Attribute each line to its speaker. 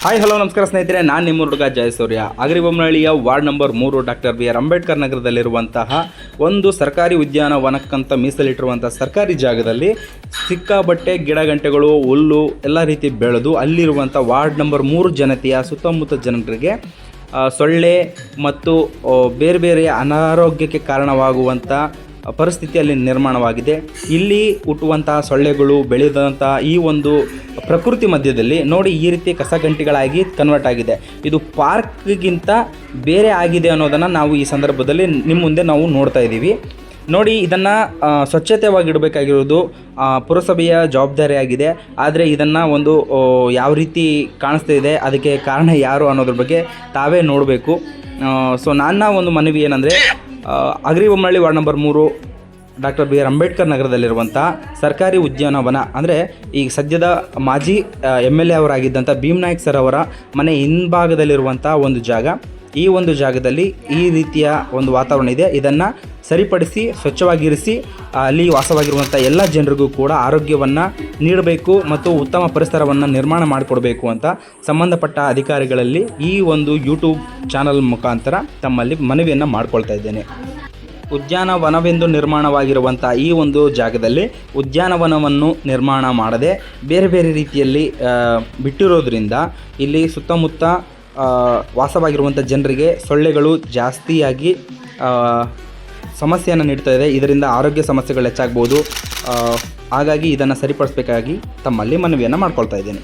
Speaker 1: Hi hello ನಮಸ್ಕಾರ ಸ್ನೇಹಿತರೆ, ನಾನು ನಿಮ್ಮ ಹುಡುಗ ಜಯಸೂರ್ಯ. ಅಗರಿಬೊಮ್ಮನಹಳ್ಳಿಯ ward number 3 doctor B R Ambedkar ನಗರದಲ್ಲಿರುವಂತಹ ಒಂದು ಸರ್ಕಾರಿ ಉದ್ಯಾನವನಕ್ಕಂತ ಮೀಸಲಿಟ್ಟಿರುವಂಥ ಸರ್ಕಾರಿ ಜಾಗದಲ್ಲಿ ಸಿಕ್ಕಾಬಟ್ಟೆ ಗಿಡಗಂಟೆಗಳು, ಹುಲ್ಲು ಎಲ್ಲ ರೀತಿ ಬೆಳೆದು ಅಲ್ಲಿರುವಂಥ ವಾರ್ಡ್ ನಂಬರ್ 3 ಜನತೆಯ ಸುತ್ತಮುತ್ತ ಜನರಿಗೆ ಸೊಳ್ಳೆ ಮತ್ತು ಬೇರೆ ಬೇರೆ ಅನಾರೋಗ್ಯಕ್ಕೆ ಕಾರಣವಾಗುವಂಥ ಪರಿಸ್ಥಿತಿಯಲ್ಲಿ ನಿರ್ಮಾಣವಾಗಿದೆ. ಇಲ್ಲಿ ಹುಟ್ಟುವಂತಹ ಸೊಳ್ಳೆಗಳು ಬೆಳೆದಂತಹ ಈ ಒಂದು ಪ್ರಕೃತಿ ಮಧ್ಯದಲ್ಲಿ ನೋಡಿ ಈ ರೀತಿ ಕಸಗಂಟಿಗಳಾಗಿ ಕನ್ವರ್ಟ್ ಆಗಿದೆ. ಇದು ಪಾರ್ಕ್ಗಿಂತ ಬೇರೆ ಆಗಿದೆ ಅನ್ನೋದನ್ನು ನಾವು ಈ ಸಂದರ್ಭದಲ್ಲಿ ನಿಮ್ಮ ಮುಂದೆ ನಾವು ನೋಡ್ತಾ ಇದ್ದೀವಿ. ನೋಡಿ, ಇದನ್ನು ಸ್ವಚ್ಛತೆಯಾಗಿಡಬೇಕಾಗಿರೋದು ಪುರಸಭೆಯ ಜವಾಬ್ದಾರಿಯಾಗಿದೆ. ಆದರೆ ಇದನ್ನು ಒಂದು ಯಾವ ರೀತಿ ಕಾಣಿಸ್ತಾ ಇದೆ, ಅದಕ್ಕೆ ಕಾರಣ ಯಾರು ಅನ್ನೋದ್ರ ಬಗ್ಗೆ ತಾವೇ ನೋಡಬೇಕು. ಸೊ ನನ್ನ ಒಂದು ಮನವಿ ಏನಂದರೆ, ಅಗರಿಬೊಮ್ಮನಹಳ್ಳಿ ward number 3 doctor B R Ambedkar ನಗರದಲ್ಲಿರುವಂಥ ಸರ್ಕಾರಿ ಉದ್ಯಾನವನ ಅಂದರೆ ಈಗ ಸದ್ಯದ ಮಾಜಿ MLA ಅವರಾಗಿದ್ದಂಥ ಭೀಮನಾಯ್ಕ ಸರ್ ಅವರ ಮನೆ ಹಿಂಭಾಗದಲ್ಲಿರುವಂಥ ಒಂದು ಜಾಗ. ಈ ಒಂದು ಜಾಗದಲ್ಲಿ ಈ ರೀತಿಯ ಒಂದು ವಾತಾವರಣ ಇದೆ. ಇದನ್ನು ಸರಿಪಡಿಸಿ ಸ್ವಚ್ಛವಾಗಿರಿಸಿ ಅಲ್ಲಿ ವಾಸವಾಗಿರುವಂಥ ಎಲ್ಲ ಜನರಿಗೂ ಕೂಡ ಆರೋಗ್ಯವನ್ನು ನೀಡಬೇಕು ಮತ್ತು ಉತ್ತಮ ಪರಿಸರವನ್ನು ನಿರ್ಮಾಣ ಮಾಡಿಕೊಡಬೇಕು ಅಂತ ಸಂಬಂಧಪಟ್ಟ ಅಧಿಕಾರಿಗಳಲ್ಲಿ ಈ ಒಂದು ಯೂಟ್ಯೂಬ್ ಚಾನಲ್ ಮುಖಾಂತರ ತಮ್ಮಲ್ಲಿ ಮನವಿಯನ್ನು ಮಾಡಿಕೊಳ್ತಾ ಇದ್ದೇನೆ. ಉದ್ಯಾನವನವೆಂದು ನಿರ್ಮಾಣವಾಗಿರುವಂಥ ಈ ಒಂದು ಜಾಗದಲ್ಲಿ ಉದ್ಯಾನವನವನ್ನು ನಿರ್ಮಾಣ ಮಾಡದೆ ಬೇರೆ ಬೇರೆ ರೀತಿಯಲ್ಲಿ ಬಿಟ್ಟಿರೋದ್ರಿಂದ ಇಲ್ಲಿ ಸುತ್ತಮುತ್ತ ವಾಸವಾಗಿರುವಂಥ ಜನರಿಗೆ ಸೊಳ್ಳೆಗಳು ಜಾಸ್ತಿಯಾಗಿ ಸಮಸ್ಯೆಯನ್ನು ನೀಡ್ತಾ ಇದೆ. ಇದರಿಂದ ಆರೋಗ್ಯ ಸಮಸ್ಯೆಗಳು ಹೆಚ್ಚಾಗ್ಬೋದು. ಹಾಗಾಗಿ ಇದನ್ನು ಸರಿಪಡಿಸಬೇಕಾಗಿ ತಮ್ಮಲ್ಲಿ ಮನವಿಯನ್ನು ಮಾಡ್ಕೊಳ್ತಾ ಇದ್ದೇನೆ.